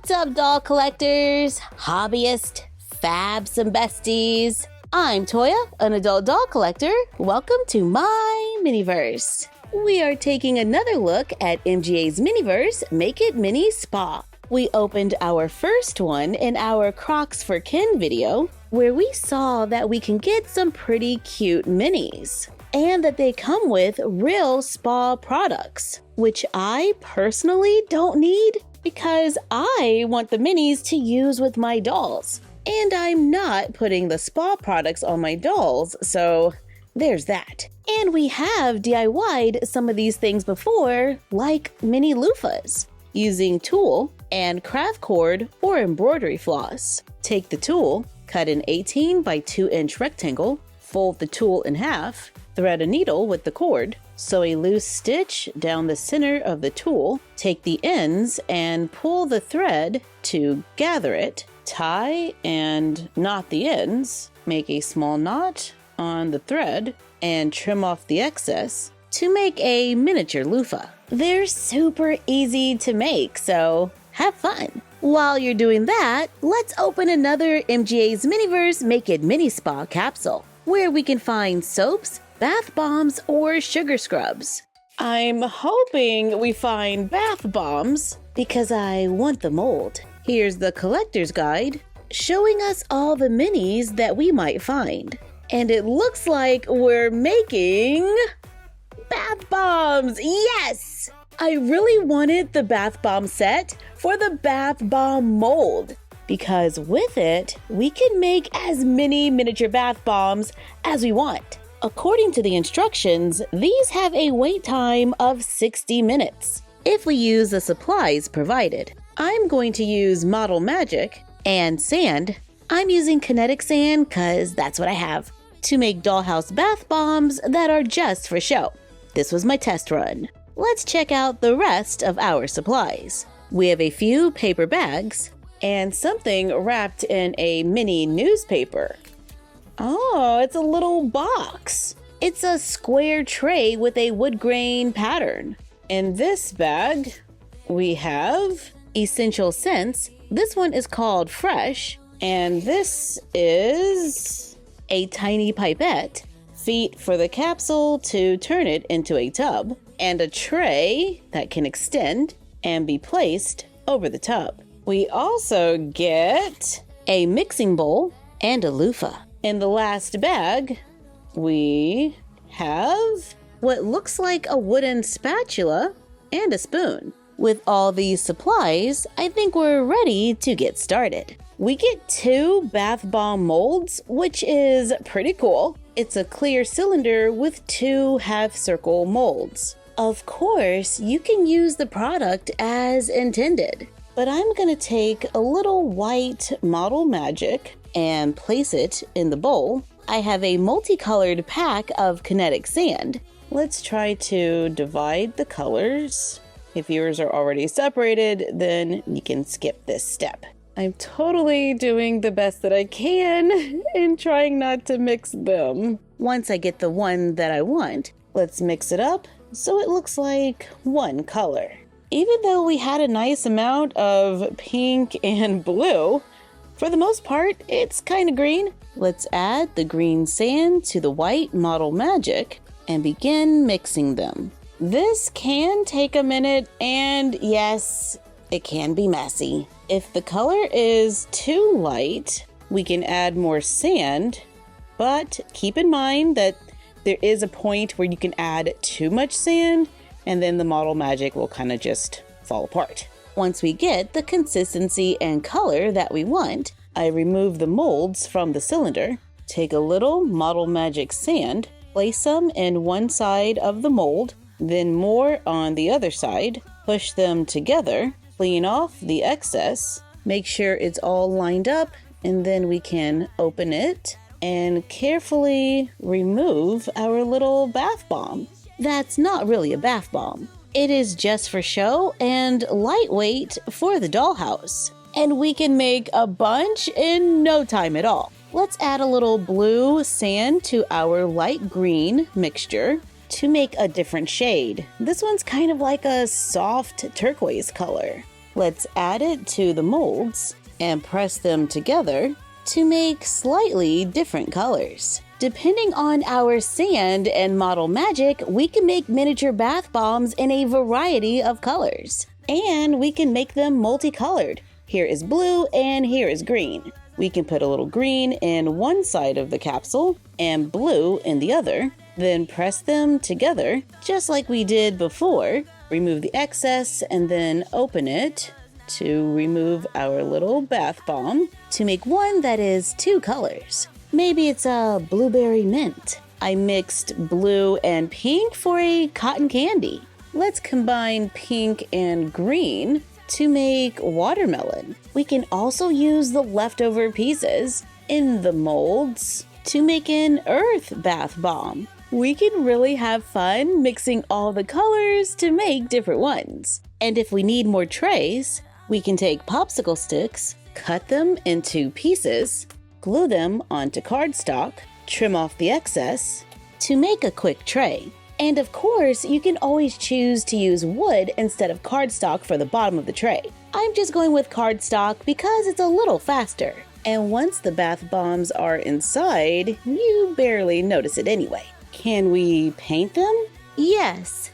What's up, doll collectors, hobbyists, fabs, and besties? I'm Toya, an adult doll collector. Welcome to my miniverse. We are taking another look at MGA's miniverse, Make It Mini Spa. We opened our first one in our Crocs for Ken video, where we saw that we can get some pretty cute minis, and that they come with real spa products, which I personally don't need because I want the minis to use with my dolls. And I'm not putting the spa products on my dolls, so there's that. And we have DIY'd some of these things before, like mini loofahs, using tulle and craft cord or embroidery floss. Take the tulle, cut an 18 by 2 inch rectangle, fold the tulle in half, thread a needle with the cord, sew a loose stitch down the center of the tulle, take the ends and pull the thread to gather it, tie and knot the ends, make a small knot on the thread, and trim off the excess to make a miniature loofah. They're super easy to make, so have fun. While you're doing that, let's open another MGA's Miniverse Make It Mini Spa capsule, where we can find soaps, bath bombs, or sugar scrubs. I'm hoping we find bath bombs because I want the mold. Here's the collector's guide showing us all the minis that we might find. And it looks like we're making bath bombs. Yes! I really wanted the bath bomb set for the bath bomb mold, because with it, we can make as many miniature bath bombs as we want. According to the instructions, these have a wait time of 60 minutes if we use the supplies provided. I'm going to use Model Magic and sand. I'm using kinetic sand because that's what I have, to make dollhouse bath bombs that are just for show. This was my test run. Let's check out the rest of our supplies. We have a few paper bags and something wrapped in a mini newspaper. Oh, it's a little box. It's a square tray with a wood grain pattern. In this bag, we have essential scents. This one is called Fresh, and this is a tiny pipette, feet for the capsule to turn it into a tub, and a tray that can extend and be placed over the tub. We also get a mixing bowl and a loofah. In the last bag, we have what looks like a wooden spatula and a spoon. With all these supplies, I think we're ready to get started. We get 2 bath bomb molds, which is pretty cool. It's a clear cylinder with 2 half-circle molds. Of course, you can use the product as intended, but I'm gonna take a little white Model Magic and place it in the bowl. I have a multicolored pack of kinetic sand. Let's try to divide the colors. If yours are already separated, then you can skip this step. I'm totally doing the best that I can and trying not to mix them. Once I get the one that I want, let's mix it up so it looks like one color. Even though we had a nice amount of pink and blue, for the most part, it's kind of green. Let's add the green sand to the white Model Magic and begin mixing them. This can take a minute, and yes, it can be messy. If the color is too light, we can add more sand, but keep in mind that there is a point where you can add too much sand, and then the Model Magic will kind of just fall apart. Once we get the consistency and color that we want, I remove the molds from the cylinder, take a little Model Magic sand, place some in one side of the mold, then more on the other side, push them together, clean off the excess, make sure it's all lined up, and then we can open it and carefully remove our little bath bomb. That's not really a bath bomb. It is just for show and lightweight for the dollhouse. And we can make a bunch in no time at all. Let's add a little blue sand to our light green mixture to make a different shade. This one's kind of like a soft turquoise color. Let's add it to the molds and press them together to make slightly different colors. Depending on our sand and model magic, we can make miniature bath bombs in a variety of colors. And we can make them multicolored. Here is blue and here is green. We can put a little green in one side of the capsule and blue in the other, then press them together just like we did before. Remove the excess and then open it to remove our little bath bomb to make one that is two colors. Maybe it's a blueberry mint. I mixed blue and pink for a cotton candy. Let's combine pink and green to make watermelon. We can also use the leftover pieces in the molds to make an earth bath bomb. We can really have fun mixing all the colors to make different ones. And if we need more trays, we can take popsicle sticks, cut them into pieces, glue them onto cardstock, trim off the excess to make a quick tray. And of course, you can always choose to use wood instead of cardstock for the bottom of the tray. I'm just going with cardstock because it's a little faster. And once the bath bombs are inside, you barely notice it anyway. Can we paint them? Yes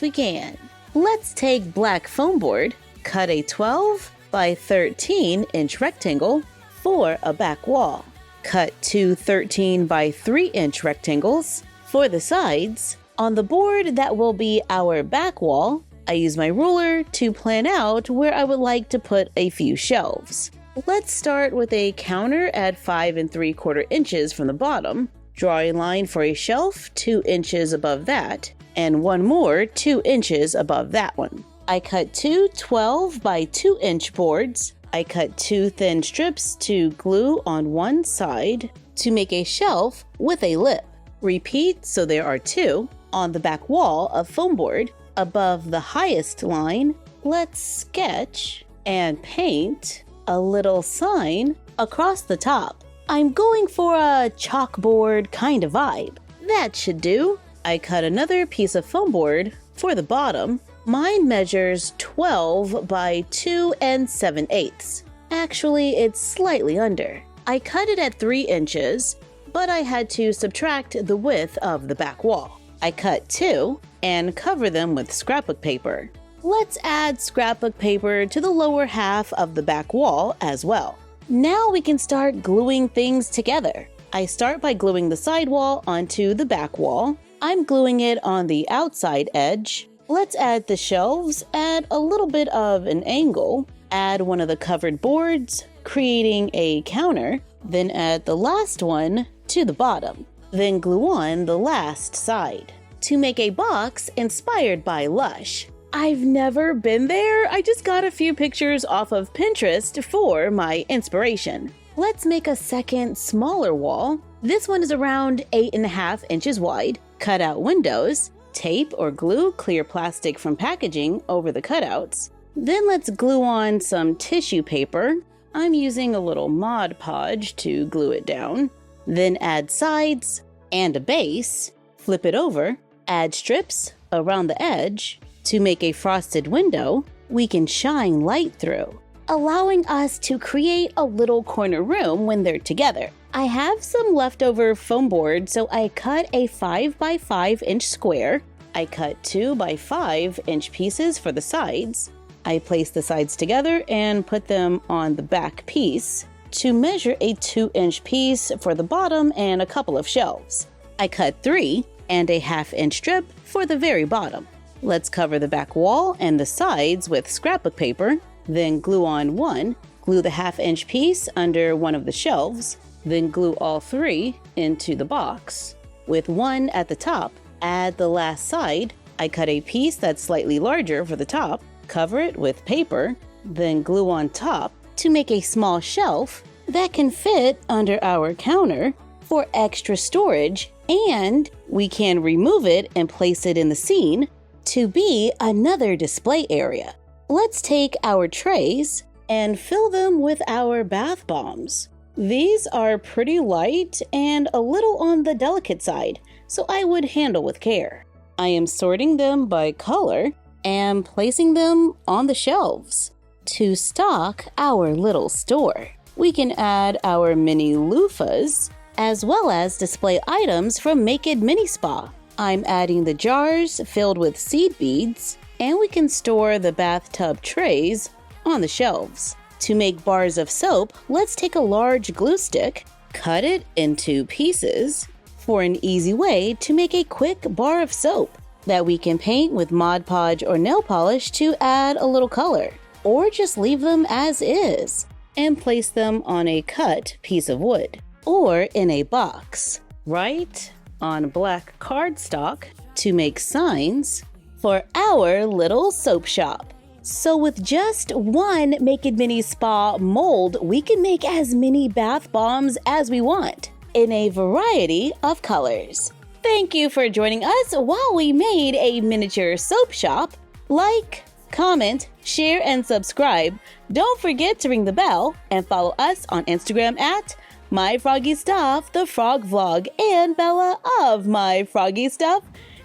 we can. Let's take black foam board, cut a 12 by 13 inch rectangle for a back wall. Cut two 13 by 3 inch rectangles for the sides. On the board that will be our back wall, I use my ruler to plan out where I would like to put a few shelves. Let's start with a counter at 5 3/4 inches from the bottom. Draw a line for a shelf 2 inches above that, and one more 2 inches above that one. I cut two 12 by 2 inch boards. I cut two thin strips to glue on one side to make a shelf with a lip. Repeat so there are two. On the back wall of foam board, above the highest line, let's sketch and paint a little sign across the top. I'm going for a chalkboard kind of vibe. That should do. I cut another piece of foam board for the bottom. Mine measures 12 by 2 7/8. Actually, it's slightly under. I cut it at 3 inches, but I had to subtract the width of the back wall. I cut two and cover them with scrapbook paper. Let's add scrapbook paper to the lower half of the back wall as well. Now we can start gluing things together. I start by gluing the side wall onto the back wall. I'm gluing it on the outside edge. Let's add the shelves at a little bit of an angle. Add one of the covered boards, creating a counter. Then add the last one to the bottom. Then glue on the last side to make a box inspired by LUSH. I've never been there. I just got a few pictures off of Pinterest for my inspiration. Let's make a second smaller wall. This one is around 8.5 inches wide. Cut out windows. Tape or glue clear plastic from packaging over the cutouts. Then let's glue on some tissue paper. I'm using a little Mod Podge to glue it down. Then add sides and a base. Flip it over. Add strips around the edge. To make a frosted window, we can shine light through, allowing us to create a little corner room when they're together. I have some leftover foam board, so I cut a 5 by 5 inch square. I cut 2 by 5 inch pieces for the sides. I place the sides together and put them on the back piece to measure a 2 inch piece for the bottom and a couple of shelves. I cut 3 and a 1/2 inch strip for the very bottom. Let's cover the back wall and the sides with scrapbook paper, then glue on one, glue the 1/2 inch piece under one of the shelves, then glue all 3 into the box. With one at the top, add the last side. I cut a piece that's slightly larger for the top, cover it with paper, then glue on top to make a small shelf that can fit under our counter for extra storage, and we can remove it and place it in the scene to be another display area. Let's take our trays and fill them with our bath bombs. These are pretty light and a little on the delicate side, so I would handle with care. I am sorting them by color and placing them on the shelves. To stock our little store, we can add our mini loofahs as well as display items from Make It Mini Spa. I'm adding the jars filled with seed beads, and we can store the bathtub trays on the shelves. To make bars of soap, let's take a large glue stick, cut it into pieces for an easy way to make a quick bar of soap that we can paint with Mod Podge or nail polish to add a little color, or just leave them as is and place them on a cut piece of wood or in a box, right on black cardstock to make signs for our little soap shop. So with just one Make It Mini Spa mold, we can make as many bath bombs as we want in a variety of colors. Thank you for joining us while we made a miniature soap shop. Like, comment, share, and subscribe. Don't forget to ring the bell and follow us on Instagram at MyFroggyStuff, the Frog Vlog, and Bella of MyFroggyStuff.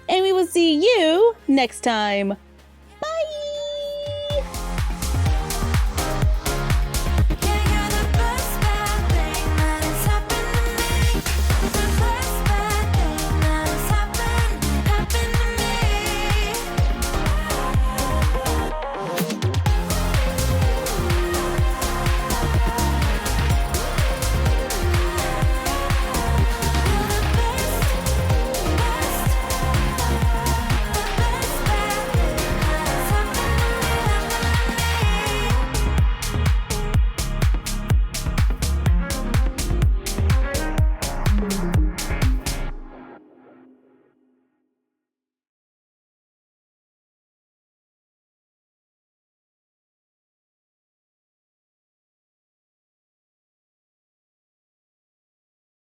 And we will see you next time.